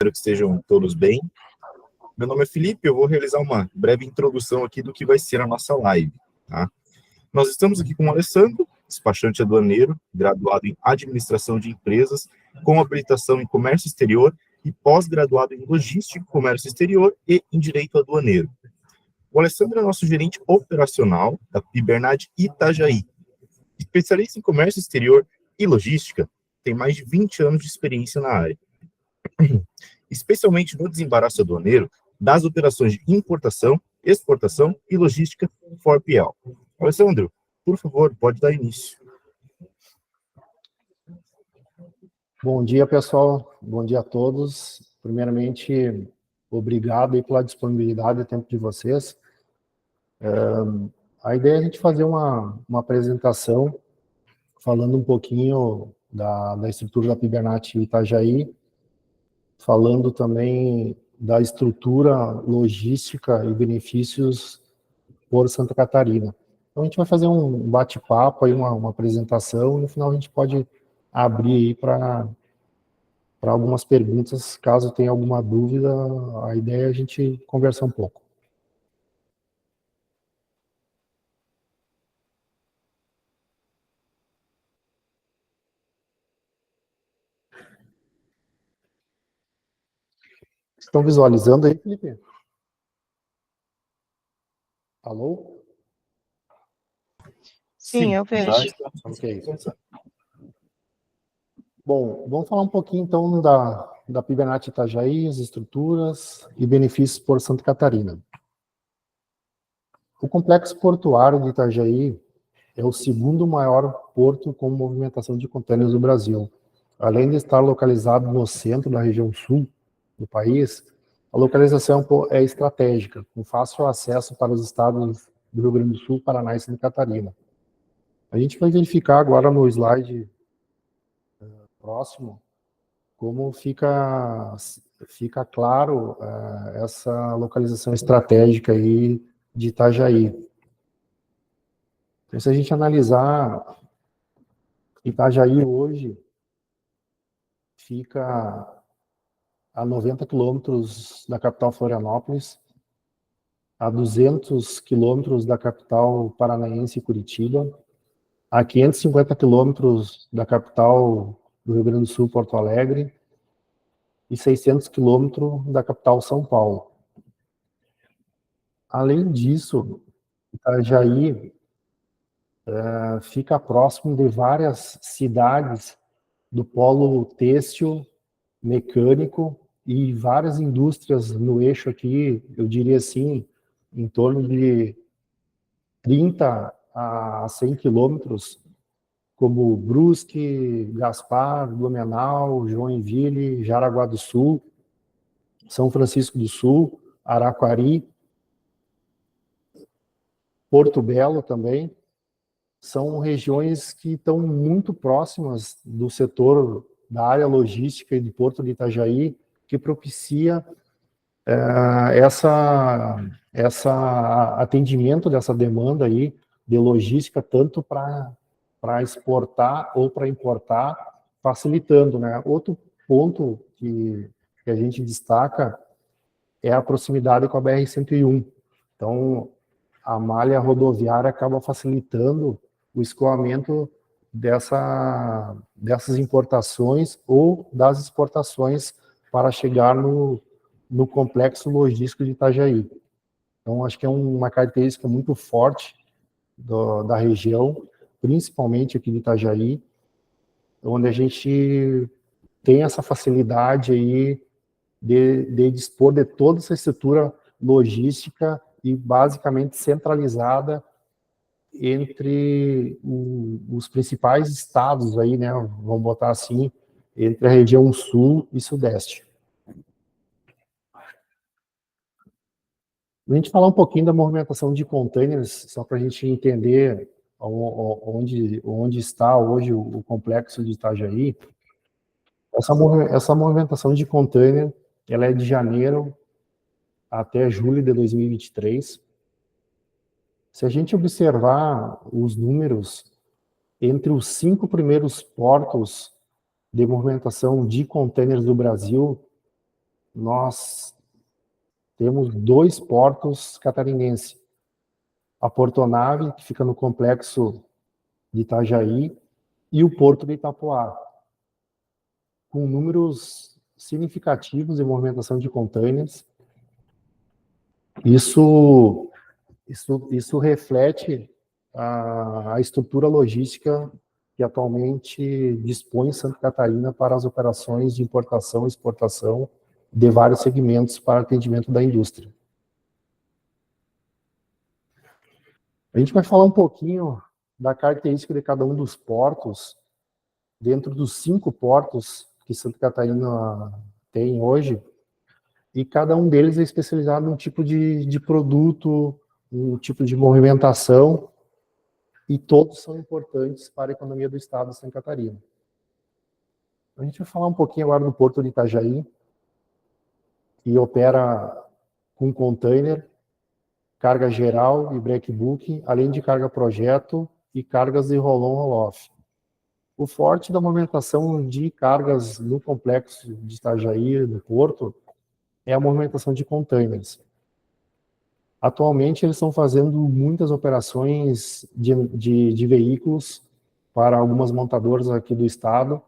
Espero que estejam todos bem. Meu nome é Felipe, eu vou realizar uma breve introdução aqui do que vai ser a nossa live, tá? Nós estamos aqui com o Alessandro, despachante aduaneiro, graduado em Administração de Empresas, com habilitação em Comércio Exterior e pós-graduado em Logística, Comércio Exterior e em Direito Aduaneiro. O Alessandro é nosso gerente operacional da Pibernat Itajaí. Especialista em Comércio Exterior e Logística, tem mais de 20 anos de experiência na área, especialmente no desembaraço aduaneiro das operações de importação, exportação e logística 4PL. Alessandro, por favor, pode dar início. Bom dia, pessoal. Bom dia a todos. Primeiramente, obrigado aí pela disponibilidade e tempo de vocês. A ideia é a gente fazer uma apresentação falando um pouquinho da estrutura da Pibernat Itajaí, falando também da estrutura logística e benefícios por Santa Catarina. Então, a gente vai fazer um bate-papo, aí uma apresentação, e no final a gente pode abrir aí para algumas perguntas, caso tenha alguma dúvida. A ideia é a gente conversar um pouco. Estão visualizando aí, Felipe? Alô? Sim, eu vejo. Ok. Bom, vamos falar um pouquinho então da Pibernat Itajaí, as estruturas e benefícios por Santa Catarina. O complexo portuário de Itajaí é o segundo maior porto com movimentação de contêineres do Brasil. Além de estar localizado no centro da região sul do país, a localização é estratégica, com fácil acesso para os estados do Rio Grande do Sul, Paraná e Santa Catarina. A gente vai verificar agora no slide próximo como fica claro essa localização estratégica aí de Itajaí. Então, se a gente analisar, Itajaí hoje fica a 90 quilômetros da capital Florianópolis, a 200 quilômetros da capital paranaense Curitiba, a 550 quilômetros da capital do Rio Grande do Sul, Porto Alegre, e 600 quilômetros da capital São Paulo. Além disso, Itajaí fica próximo de várias cidades do polo têxtil, mecânico e várias indústrias no eixo aqui, eu diria assim, em torno de 30 a 100 quilômetros, como Brusque, Gaspar, Blumenau, Joinville, Jaraguá do Sul, São Francisco do Sul, Araquari, Porto Belo também. São regiões que estão muito próximas do setor da área logística e do Porto de Itajaí, que propicia atendimento dessa demanda aí de logística, tanto para exportar ou para importar, facilitando, né? Outro ponto que a gente destaca é a proximidade com a BR-101. Então, a malha rodoviária acaba facilitando o escoamento dessas importações ou das exportações para chegar no complexo logístico de Itajaí. Então, acho que é uma característica muito forte da região, principalmente aqui de Itajaí, onde a gente tem essa facilidade aí de dispor de toda essa estrutura logística e basicamente centralizada entre os principais estados aí, né, vamos botar assim, entre a região sul e sudeste. A gente falar um pouquinho da movimentação de containers, só para a gente entender onde está hoje o complexo de Itajaí. Essa movimentação de container, ela é de janeiro até julho de 2023. Se a gente observar os números, entre os 5 primeiros portos de movimentação de contêineres do Brasil, nós temos 2 portos catarinenses. A Portonave, que fica no complexo de Itajaí, e o Porto de Itapoá, com números significativos de movimentação de containers. Isso reflete a estrutura logística que atualmente dispõe Santa Catarina para as operações de importação e exportação de vários segmentos para atendimento da indústria. A gente vai falar um pouquinho da característica de cada um dos portos, dentro dos 5 portos que Santa Catarina tem hoje, e cada um deles é especializado em um tipo de produto, um tipo de movimentação, e todos são importantes para a economia do estado de Santa Catarina. A gente vai falar um pouquinho agora do Porto de Itajaí, que opera com container, carga geral e breakbulk, além de carga projeto e cargas de roll-on roll-off. O forte da movimentação de cargas no complexo de Itajaí, no Porto, é a movimentação de containers. Atualmente, eles estão fazendo muitas operações de veículos para algumas montadoras aqui do estado,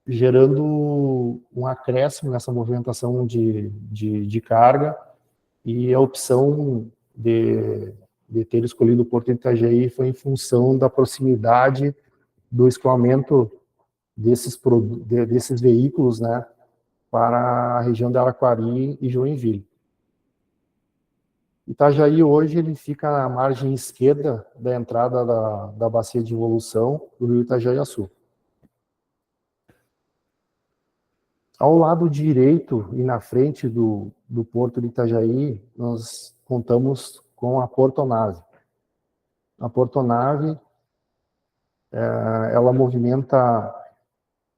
gerando um acréscimo nessa movimentação de carga, e a opção de ter escolhido o Porto de Itajaí foi em função da proximidade do escoamento desses veículos, né, para a região de Araquari e Joinville. Itajaí hoje ele fica na margem esquerda da entrada da bacia de evolução do rio Itajaiaçu. Ao lado direito e na frente do Porto de Itajaí, nós contamos com a Portonave. A Portonave, ela movimenta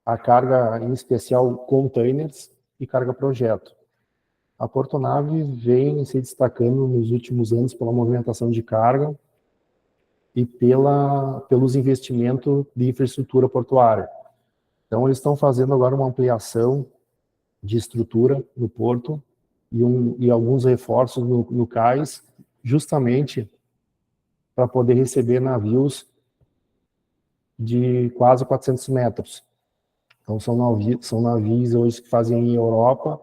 a carga, em especial containers e carga projeto. A Portonave vem se destacando nos últimos anos pela movimentação de carga e pelos investimentos de infraestrutura portuária. Então, eles estão fazendo agora uma ampliação de estrutura no porto e alguns reforços no cais, justamente para poder receber navios de quase 400 metros. Então, são navios hoje que fazem em Europa,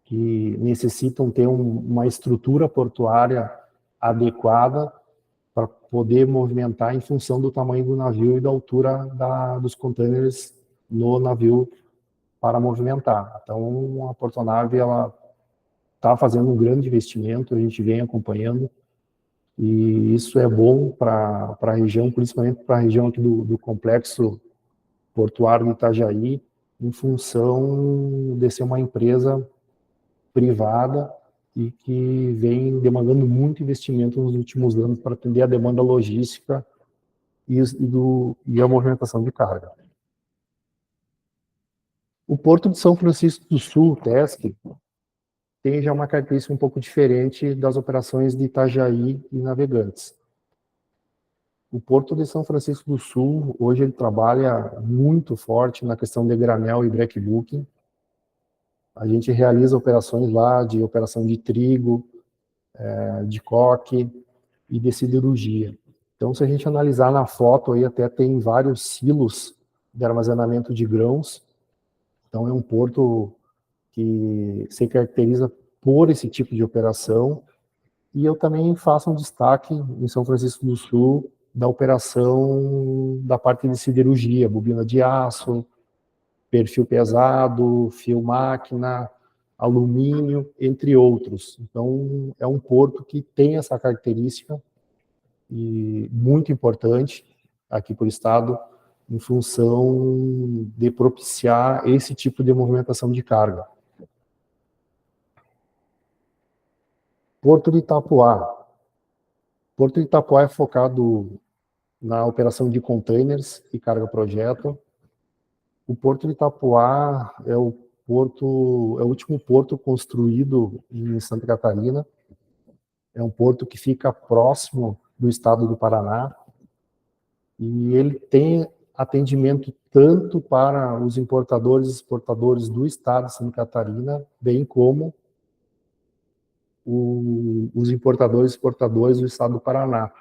que necessitam ter uma estrutura portuária adequada para poder movimentar em função do tamanho do navio e da altura dos containers no navio para movimentar. Então, a Portonave está fazendo um grande investimento, a gente vem acompanhando, e isso é bom para a região, principalmente para a região aqui do complexo portuário de Itajaí, em função de ser uma empresa privada e que vem demandando muito investimento nos últimos anos para atender a demanda logística e a movimentação de carga. O Porto de São Francisco do Sul, TESC, tem já uma característica um pouco diferente das operações de Itajaí e Navegantes. O Porto de São Francisco do Sul, hoje ele trabalha muito forte na questão de granel e breakbulk. A gente realiza operações lá de operação de trigo, de coque e de siderurgia. Então, se a gente analisar na foto, aí até tem vários silos de armazenamento de grãos. Então, é um porto que se caracteriza por esse tipo de operação. E eu também faço um destaque em São Francisco do Sul da operação da parte de siderurgia, bobina de aço, perfil pesado, fio máquina, alumínio, entre outros. Então, é um porto que tem essa característica e muito importante aqui para o estado, em função de propiciar esse tipo de movimentação de carga. Porto de Itapoá. Porto de Itapoá é focado na operação de containers e carga projeto. O Porto de Itapoá é o último porto construído em Santa Catarina. É um porto que fica próximo do estado do Paraná. E ele tem atendimento tanto para os importadores e exportadores do estado de Santa Catarina, bem como os importadores e exportadores do estado do Paraná.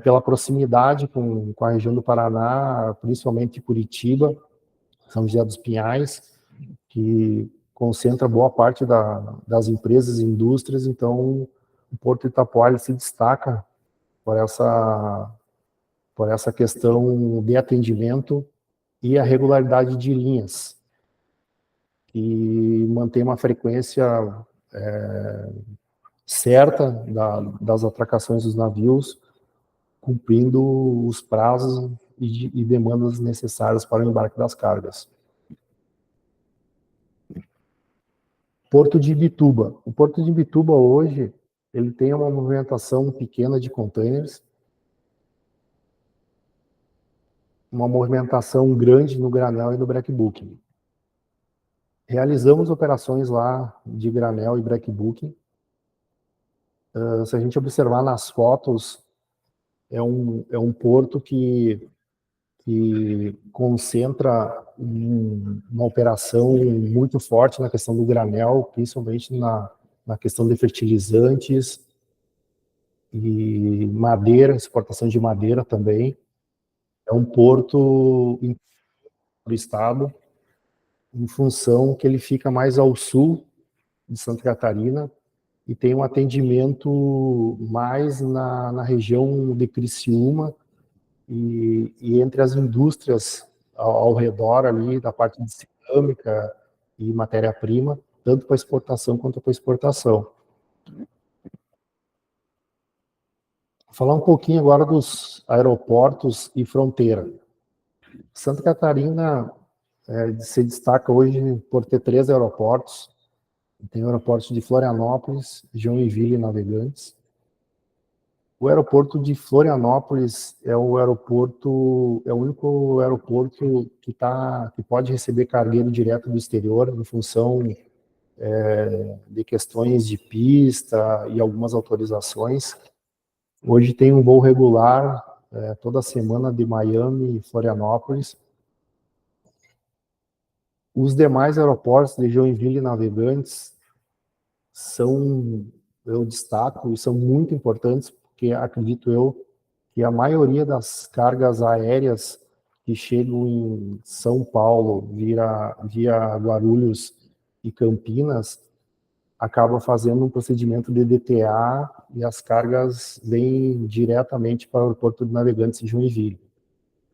Pela proximidade com a região do Paraná, principalmente Curitiba, São José dos Pinhais, que concentra boa parte das empresas e indústrias, então o Porto de Itapoá ele se destaca por essa questão de atendimento e a regularidade de linhas, que mantém uma frequência certa das atracações dos navios, cumprindo os prazos e demandas necessárias para o embarque das cargas. Porto de Imbituba. O Porto de Imbituba hoje ele tem uma movimentação pequena de containers, uma movimentação grande no granel e no breakbulk. Realizamos operações lá de granel e breakbulk. Se a gente observar nas fotos, é um porto que concentra uma operação muito forte na questão do granel, principalmente na questão de fertilizantes e madeira, exportação de madeira também. É um porto do estado, em função que ele fica mais ao sul de Santa Catarina e tem um atendimento mais na região de Criciúma e entre as indústrias ao redor ali, da parte de cerâmica e matéria-prima, tanto para exportação quanto para exportação. Vou falar um pouquinho agora dos aeroportos e fronteira. Santa Catarina se destaca hoje por ter 3 aeroportos. Tem o aeroporto de Florianópolis, Joinville e Navegantes. O aeroporto de Florianópolis é o único aeroporto que pode receber cargueiro direto do exterior, em função de questões de pista e algumas autorizações. Hoje tem um voo regular toda semana de Miami e Florianópolis. Os demais aeroportos de Joinville e Navegantes eu destaco, e são muito importantes, porque acredito eu que a maioria das cargas aéreas que chegam em São Paulo via Guarulhos e Campinas acabam fazendo um procedimento de DTA e as cargas vêm diretamente para o aeroporto de Navegantes em Joinville.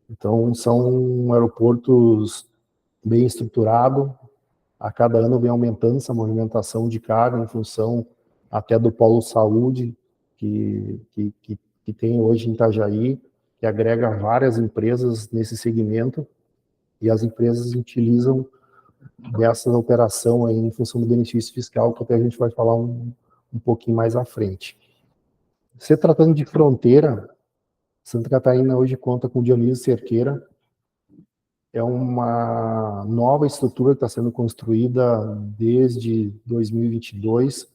Então, são aeroportos bem estruturados. A cada ano vem aumentando essa movimentação de carga em função até do polo saúde que tem hoje em Itajaí, que agrega várias empresas nesse segmento, e as empresas utilizam dessa operação aí em função do benefício fiscal, que até a gente vai falar um pouquinho mais à frente. Se tratando de fronteira, Santa Catarina hoje conta com Dionísio Cerqueira. É uma nova estrutura que está sendo construída desde 2022.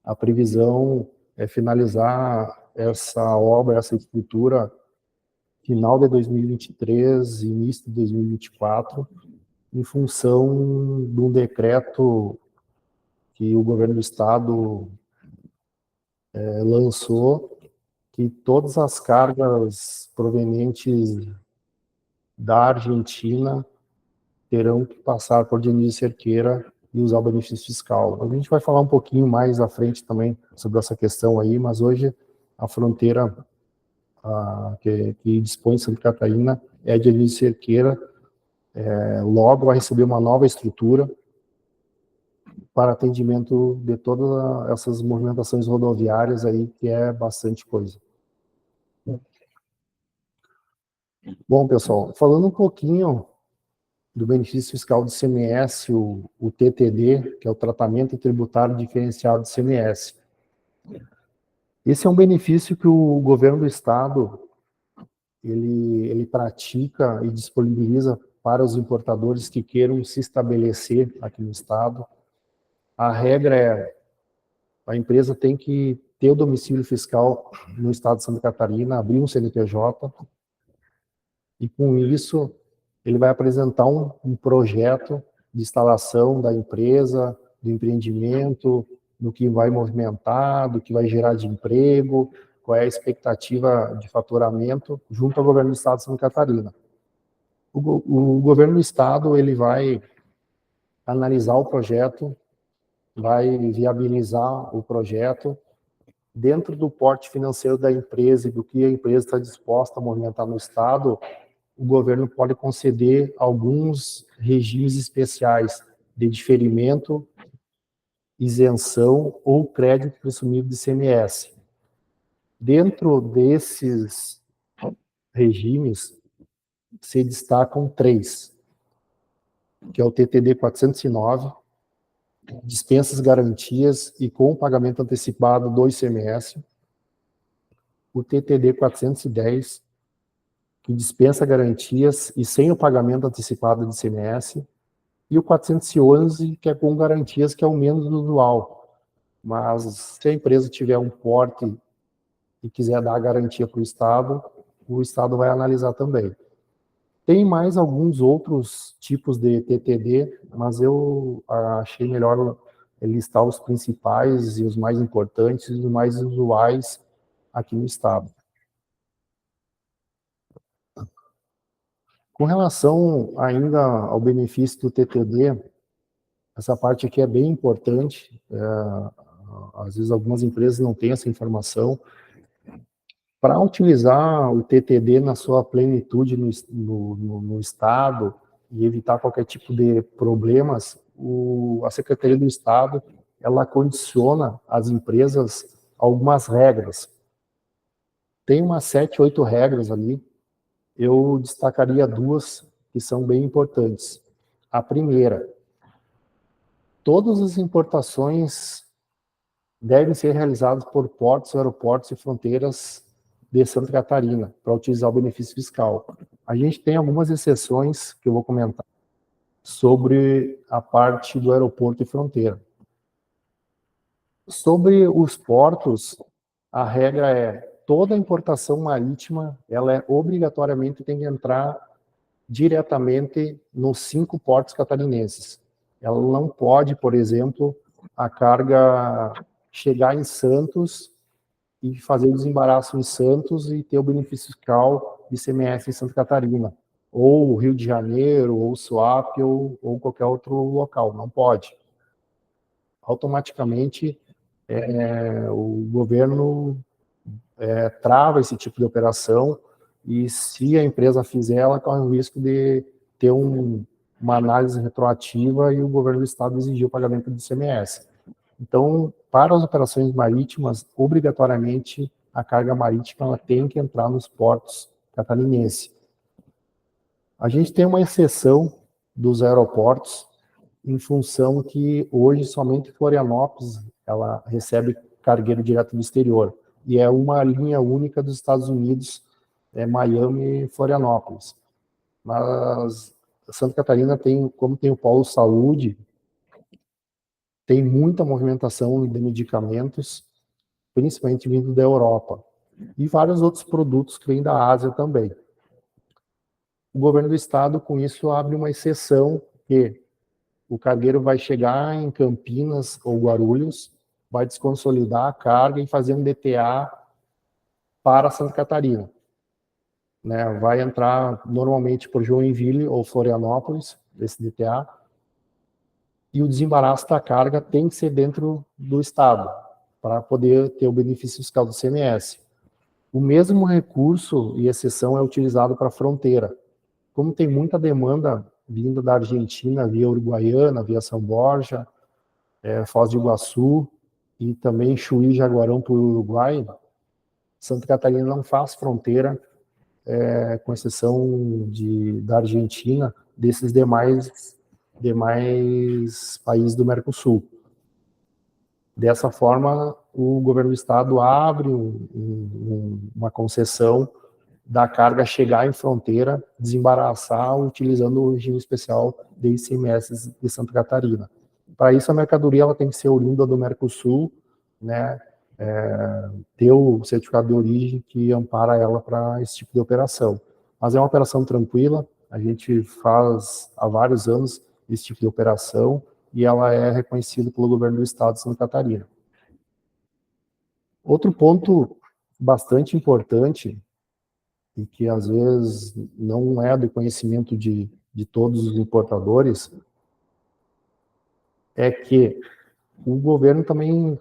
A previsão é finalizar essa obra, essa estrutura, final de 2023, início de 2024, em função de um decreto que o governo do estado lançou, que todas as cargas provenientes da Argentina terão que passar por Dionísio Cerqueira e usar o benefício fiscal. A gente vai falar um pouquinho mais à frente também sobre essa questão aí, mas hoje a fronteira que dispõe de Santa Catarina é a Dionísio Cerqueira. Logo vai receber uma nova estrutura para atendimento de todas essas movimentações rodoviárias aí, que é bastante coisa. Bom, pessoal, falando um pouquinho do benefício fiscal do ICMS, o TTD, que é o Tratamento Tributário Diferenciado do ICMS. Esse é um benefício que o governo do estado ele pratica e disponibiliza para os importadores que queiram se estabelecer aqui no estado. A regra é: a empresa tem que ter o domicílio fiscal no estado de Santa Catarina, abrir um CNPJ, E com isso, ele vai apresentar um projeto de instalação da empresa, do empreendimento, do que vai movimentar, do que vai gerar de emprego, qual é a expectativa de faturamento junto ao governo do estado de Santa Catarina. O governo do estado, ele vai analisar o projeto, vai viabilizar o projeto dentro do porte financeiro da empresa e do que a empresa está disposta a movimentar no estado. O governo pode conceder alguns regimes especiais de diferimento, isenção ou crédito presumido de ICMS. Dentro desses regimes, se destacam 3, que é o TTD 409, dispensas, garantias e com o pagamento antecipado do ICMS, o TTD 410, que dispensa garantias e sem o pagamento antecipado de ICMS, e o 411, que é com garantias, que é o menos usual. Mas se a empresa tiver um porte e quiser dar a garantia para o Estado vai analisar também. Tem mais alguns outros tipos de TTD, mas eu achei melhor listar os principais e os mais importantes e os mais usuais aqui no Estado. Com relação ainda ao benefício do TTD, essa parte aqui é bem importante, às vezes algumas empresas não têm essa informação. Para utilizar o TTD na sua plenitude no Estado e evitar qualquer tipo de problemas, a Secretaria do Estado, ela condiciona as empresas a algumas regras. Tem umas 7, 8 regras ali. Eu destacaria 2 que são bem importantes. A primeira, todas as importações devem ser realizadas por portos, aeroportos e fronteiras de Santa Catarina, para utilizar o benefício fiscal. A gente tem algumas exceções que eu vou comentar sobre a parte do aeroporto e fronteira. Sobre os portos, a regra é toda importação marítima, ela obrigatoriamente tem que entrar diretamente nos 5 portos catarinenses. Ela não pode, por exemplo, a carga chegar em Santos e fazer o desembaraço em Santos e ter o benefício fiscal de ICMS em Santa Catarina, ou Rio de Janeiro, ou Suape, ou qualquer outro local, não pode. Automaticamente, o governo trava esse tipo de operação, e se a empresa fizer, ela corre o risco de ter uma análise retroativa e o governo do estado exigir o pagamento do ICMS. Então, para as operações marítimas, obrigatoriamente, a carga marítima ela tem que entrar nos portos catarinenses. A gente tem uma exceção dos aeroportos, em função que hoje somente Florianópolis ela recebe cargueiro direto do exterior, e é uma linha única dos Estados Unidos, Miami e Florianópolis. Mas Santa Catarina tem, como tem o Polo Saúde, tem muita movimentação de medicamentos, principalmente vindo da Europa, e vários outros produtos que vêm da Ásia também. O governo do estado, com isso, abre uma exceção que o cargueiro vai chegar em Campinas ou Guarulhos, vai desconsolidar a carga e fazer um DTA para Santa Catarina. Vai entrar normalmente por Joinville ou Florianópolis, esse DTA, e o desembaraço da carga tem que ser dentro do estado, para poder ter o benefício fiscal do ICMS. O mesmo recurso e exceção é utilizado para a fronteira. Como tem muita demanda vinda da Argentina, via Uruguaiana, via São Borja, Foz do Iguaçu, e também Chuí e Jaguarão para o Uruguai, Santa Catarina não faz fronteira, com exceção da Argentina, desses demais países do Mercosul. Dessa forma, o governo do estado abre uma concessão da carga chegar em fronteira, desembaraçar, utilizando o regime especial de ICMS de Santa Catarina. Para isso, a mercadoria ela tem que ser oriunda do Mercosul, ter o certificado de origem que ampara ela para esse tipo de operação. mas é uma operação tranquila, a gente faz há vários anos esse tipo de operação e ela é reconhecida pelo governo do estado de Santa Catarina. Outro ponto bastante importante e que às vezes não é do conhecimento de todos os importadores é que o governo também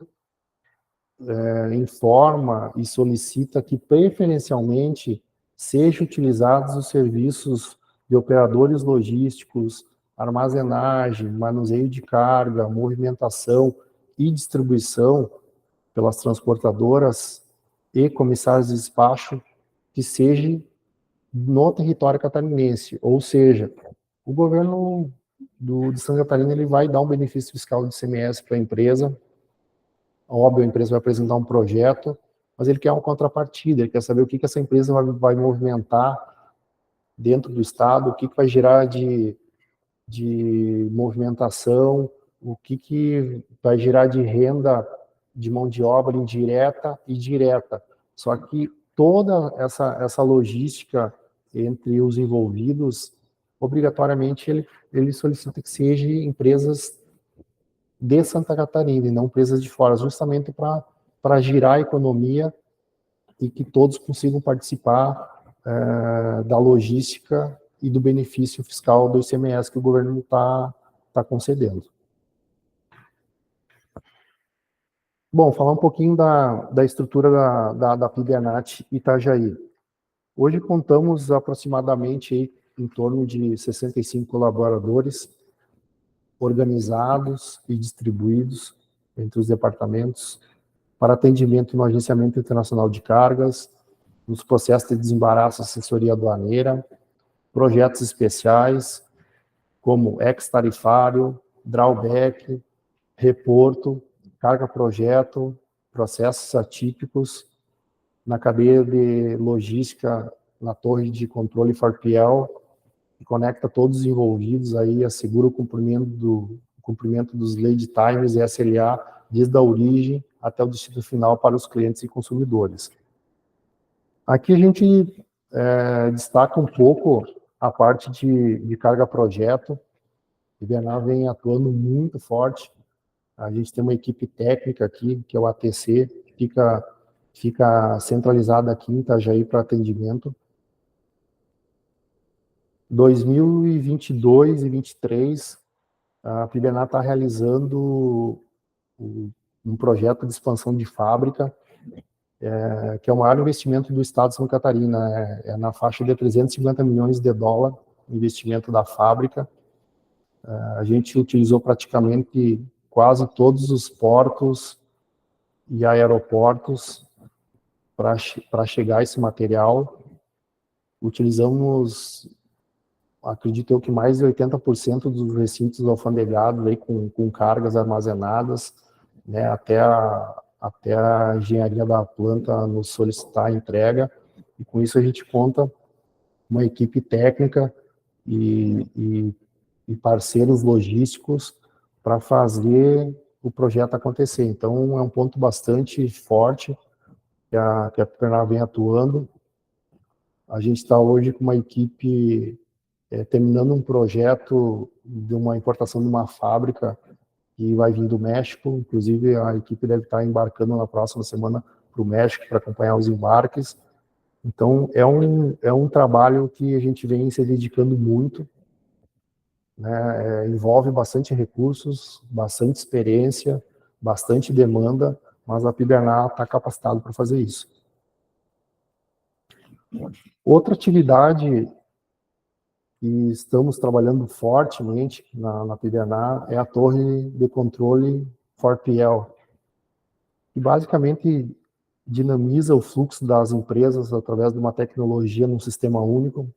informa e solicita que preferencialmente sejam utilizados os serviços de operadores logísticos, armazenagem, manuseio de carga, movimentação e distribuição pelas transportadoras e comissários de despacho que seja no território catarinense, ou seja, o governo de Santa Catarina ele vai dar um benefício fiscal de ICMS para a empresa. Óbvio, a empresa vai apresentar um projeto, mas ele quer uma contrapartida, ele quer saber o que essa empresa vai movimentar dentro do estado, o que vai gerar de movimentação, o que vai gerar de renda de mão de obra indireta e direta. Só que toda essa logística entre os envolvidos, obrigatoriamente ele solicita que sejam empresas de Santa Catarina e não empresas de fora, justamente para girar a economia e que todos consigam participar da logística e do benefício fiscal do ICMS que o governo está concedendo. Bom, falar um pouquinho da estrutura da Pibernat Itajaí. Hoje contamos aproximadamente aí, em torno de 65 colaboradores organizados e distribuídos entre os departamentos para atendimento no agenciamento internacional de cargas, nos processos de desembaraço, assessoria aduaneira, projetos especiais, como ex-tarifário, drawback, reporto, carga-projeto, processos atípicos, na cadeia de logística, na torre de controle FARPIEL, que conecta todos os envolvidos, aí assegura o cumprimento dos lead times e SLA, desde a origem até o destino final para os clientes e consumidores. Aqui a gente destaca um pouco a parte de carga-projeto. O Bernard vem atuando muito forte. A gente tem uma equipe técnica aqui, que é o ATC, que fica centralizada aqui em Itajaí para atendimento. 2022 e 2023, a Pibernat está realizando um projeto de expansão de fábrica, que é o maior investimento do estado de Santa Catarina, é na faixa de 350 milhões de dólares, investimento da fábrica. A gente utilizou praticamente quase todos os portos e aeroportos para chegar esse material. Utilizamos, acredito eu, que mais de 80% dos recintos alfandegados aí com cargas armazenadas, né, até a engenharia da planta nos solicitar a entrega, e com isso a gente conta uma equipe técnica e parceiros logísticos para fazer o projeto acontecer. Então, é um ponto bastante forte que a Pibernat vem atuando. A gente está hoje com uma equipe terminando um projeto de uma importação de uma fábrica que vai vir do México. Inclusive, a equipe deve estar embarcando na próxima semana para o México para acompanhar os embarques. Então, é um trabalho que a gente vem se dedicando muito, né? Envolve bastante recursos, bastante experiência, bastante demanda, mas a Pibernat está capacitada para fazer isso. Outra atividade que estamos trabalhando fortemente na Pibernat é a torre de controle FARPIEL, que basicamente dinamiza o fluxo das empresas através de uma tecnologia num sistema único,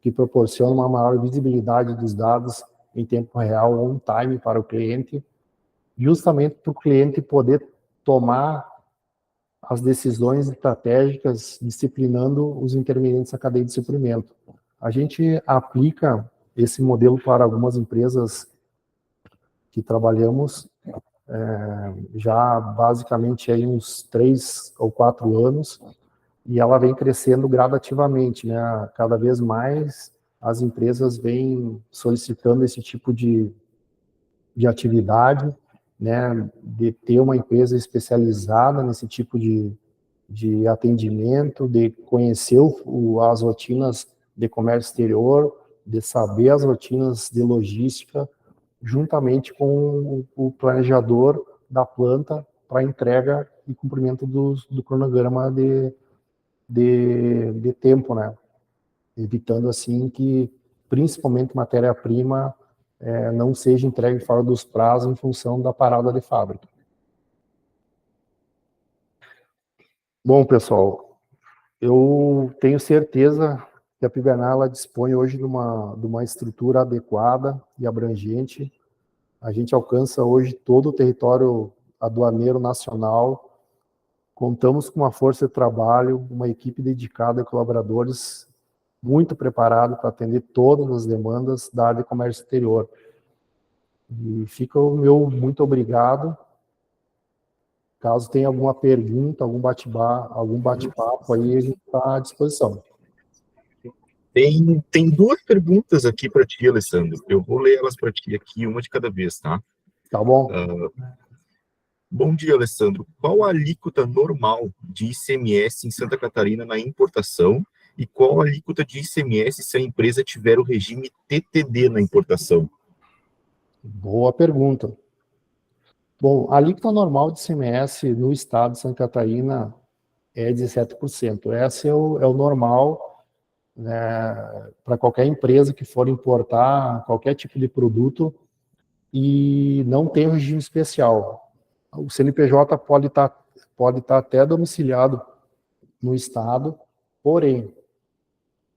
que proporciona uma maior visibilidade dos dados em tempo real, on time, para o cliente, justamente para o cliente poder tomar as decisões estratégicas, disciplinando os intervenientes da cadeia de suprimento. A gente aplica esse modelo para algumas empresas que trabalhamos já basicamente aí uns 3 ou 4 anos, e ela vem crescendo gradativamente, né? Cada vez mais as empresas vêm solicitando esse tipo de atividade, né? De ter uma empresa especializada nesse tipo de atendimento, de conhecer as rotinas de comércio exterior, de saber as rotinas de logística, juntamente com o planejador da planta para entrega e cumprimento do cronograma de tempo, né? Evitando, assim, que, principalmente, matéria-prima não seja entregue fora dos prazos em função da parada de fábrica. Bom, pessoal, eu tenho certeza que a Pibernal dispõe hoje de uma estrutura adequada e abrangente. A gente alcança hoje todo o território aduaneiro nacional. Contamos com uma força de trabalho, uma equipe dedicada e colaboradores muito preparados para atender todas as demandas da área de comércio exterior. E fica o meu muito obrigado. Caso tenha alguma pergunta, algum bate-papo aí, a gente está à disposição. Tem duas perguntas aqui para ti, Alessandro. Eu vou ler elas para ti aqui, uma de cada vez, tá? Tá bom? Bom dia, Alessandro. Qual a alíquota normal de ICMS em Santa Catarina na importação e qual a alíquota de ICMS se a empresa tiver o regime TTD na importação? Boa pergunta. Bom, a alíquota normal de ICMS no estado de Santa Catarina é 17%. Esse é o normal, né, para qualquer empresa que for importar qualquer tipo de produto e não tem regime especial. O CNPJ pode tá até domiciliado no estado, porém,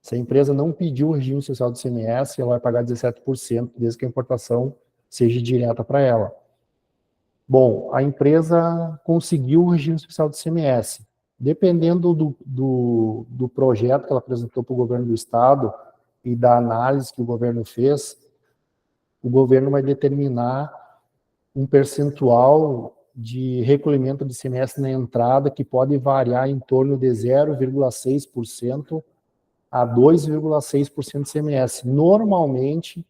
se a empresa não pediu o regime social do ICMS, ela vai pagar 17%, desde que a importação seja direta para ela. Bom, a empresa conseguiu o regime especial do ICMS. Dependendo do projeto que ela apresentou para o governo do estado e da análise que o governo fez, o governo vai determinar um percentual de recolhimento de ICMS na entrada que pode variar em torno de 0,6% a 2,6% de ICMS. Normalmente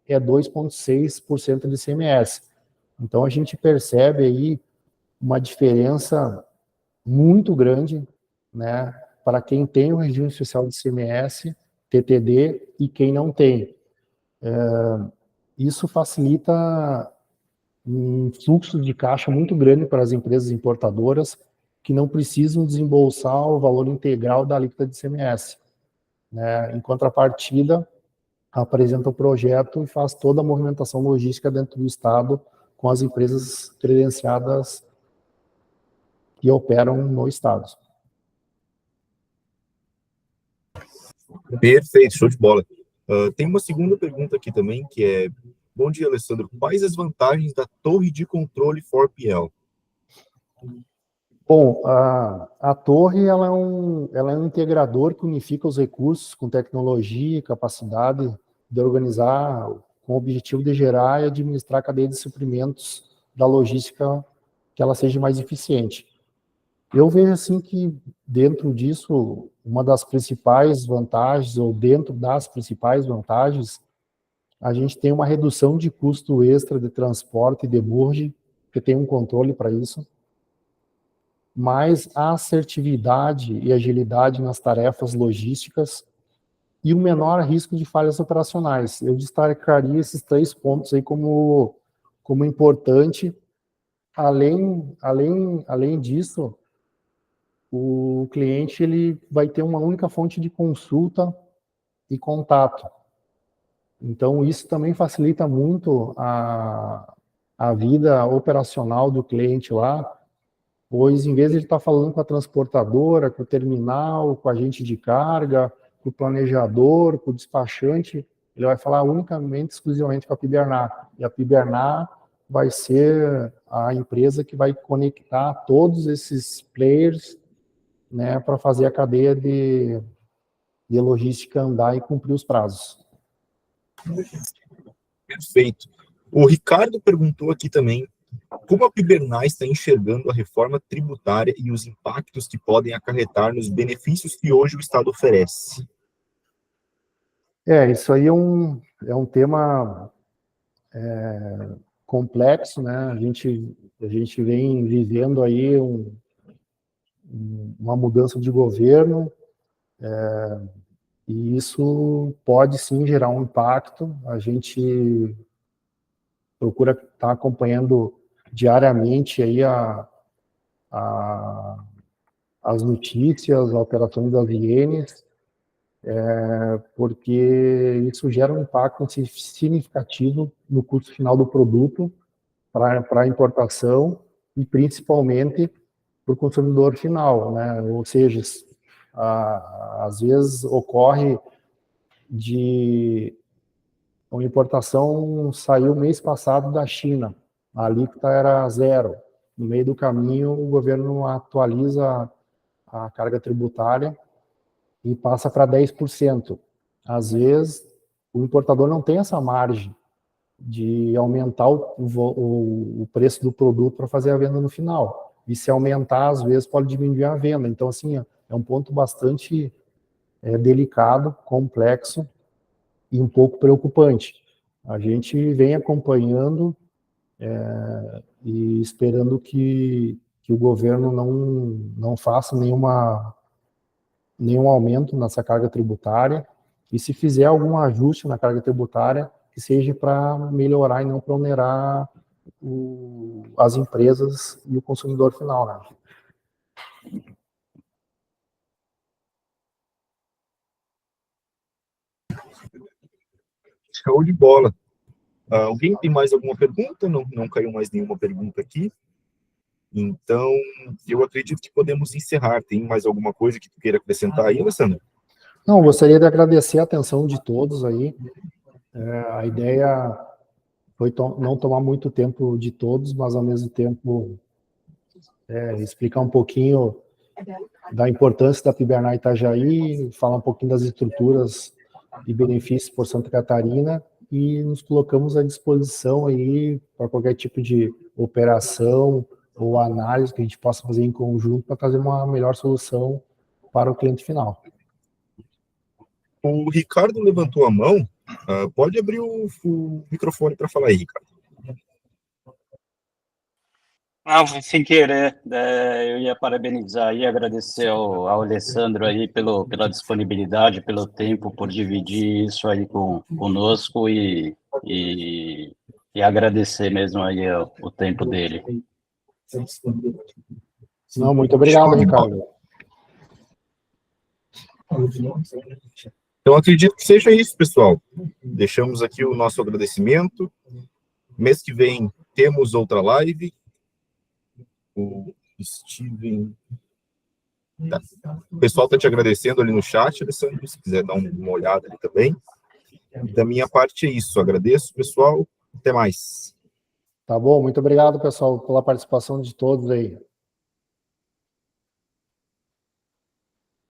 é 2,6% de ICMS. Então, a gente percebe aí uma diferença muito grande, né, para quem tem o regime especial de ICMS, TTD, e quem não tem. Isso facilita um fluxo de caixa muito grande para as empresas importadoras que não precisam desembolsar o valor integral da alíquota de ICMS. Né? Em contrapartida, apresenta o projeto e faz toda a movimentação logística dentro do estado com as empresas credenciadas que operam no estado. Perfeito, show de bola. Tem uma segunda pergunta aqui também, que é: bom dia, Alessandro. Quais as vantagens da torre de controle 4PL? Bom, a torre ela é um integrador que unifica os recursos com tecnologia e capacidade de organizar com o objetivo de gerar e administrar a cadeia de suprimentos da logística que ela seja mais eficiente. Eu vejo assim que dentro disso, uma das principais vantagens, ou dentro das principais vantagens, a gente tem uma redução de custo extra de transporte e de burge, que tem um controle para isso, mais a assertividade e agilidade nas tarefas logísticas e o menor risco de falhas operacionais. Eu destacaria esses 3 pontos aí como importante. Além disso, o cliente ele vai ter uma única fonte de consulta e contato. Então, isso também facilita muito a vida operacional do cliente lá, pois em vez de ele estar falando com a transportadora, com o terminal, com o agente de carga, com o planejador, com o despachante, ele vai falar unicamente, exclusivamente com a Pibernat. E a Pibernat vai ser a empresa que vai conectar todos esses players, né, para fazer a cadeia de logística andar e cumprir os prazos. Perfeito. O Ricardo perguntou aqui também Como a Pibernai está enxergando a reforma tributária e os impactos que podem acarretar nos benefícios que hoje o Estado oferece? Isso aí é um tema complexo, né? A gente vem vivendo aí uma mudança de governo, e isso pode sim gerar um impacto. A gente procura estar acompanhando diariamente aí as notícias, as alterações das ienes, porque isso gera um impacto significativo no custo final do produto para a importação e principalmente para o consumidor final, né? Ou seja, às vezes ocorre de uma importação saiu mês passado da China, a alíquota era 0. No meio do caminho, o governo atualiza a carga tributária e passa para 10%. Às vezes, o importador não tem essa margem de aumentar o preço do produto para fazer a venda no final. E se aumentar, às vezes, pode diminuir a venda. Então, assim, é um ponto bastante delicado, complexo e um pouco preocupante. A gente vem acompanhando e esperando que o governo não faça nenhum aumento nessa carga tributária, e se fizer algum ajuste na carga tributária, que seja para melhorar e não para onerar as empresas e o consumidor final, né? Show de bola. Alguém tem mais alguma pergunta? Não caiu mais nenhuma pergunta aqui. Então, eu acredito que podemos encerrar. Tem mais alguma coisa que tu queira acrescentar aí, Alessandro? Não, gostaria de agradecer a atenção de todos aí. A ideia foi não tomar muito tempo de todos, mas ao mesmo tempo explicar um pouquinho da importância da Pibernai Itajaí, falar um pouquinho das estruturas e benefícios por Santa Catarina, e nos colocamos à disposição aí para qualquer tipo de operação ou análise que a gente possa fazer em conjunto para trazer uma melhor solução para o cliente final. O Ricardo levantou a mão. Pode abrir o microfone para falar aí, Ricardo. Foi sem querer. Eu ia parabenizar e agradecer ao Alessandro aí pela disponibilidade, pelo tempo, por dividir isso aí conosco e agradecer mesmo aí o tempo dele. Não, muito obrigado, Ricardo. Então, acredito que seja isso, pessoal. Deixamos aqui o nosso agradecimento. Mês que vem temos outra live. O Steven... Tá. O pessoal está te agradecendo ali no chat, Alessandro, se quiser dar uma olhada ali também. Da minha parte é isso. Agradeço, pessoal. Até mais. Tá bom, muito obrigado, pessoal, pela participação de todos aí.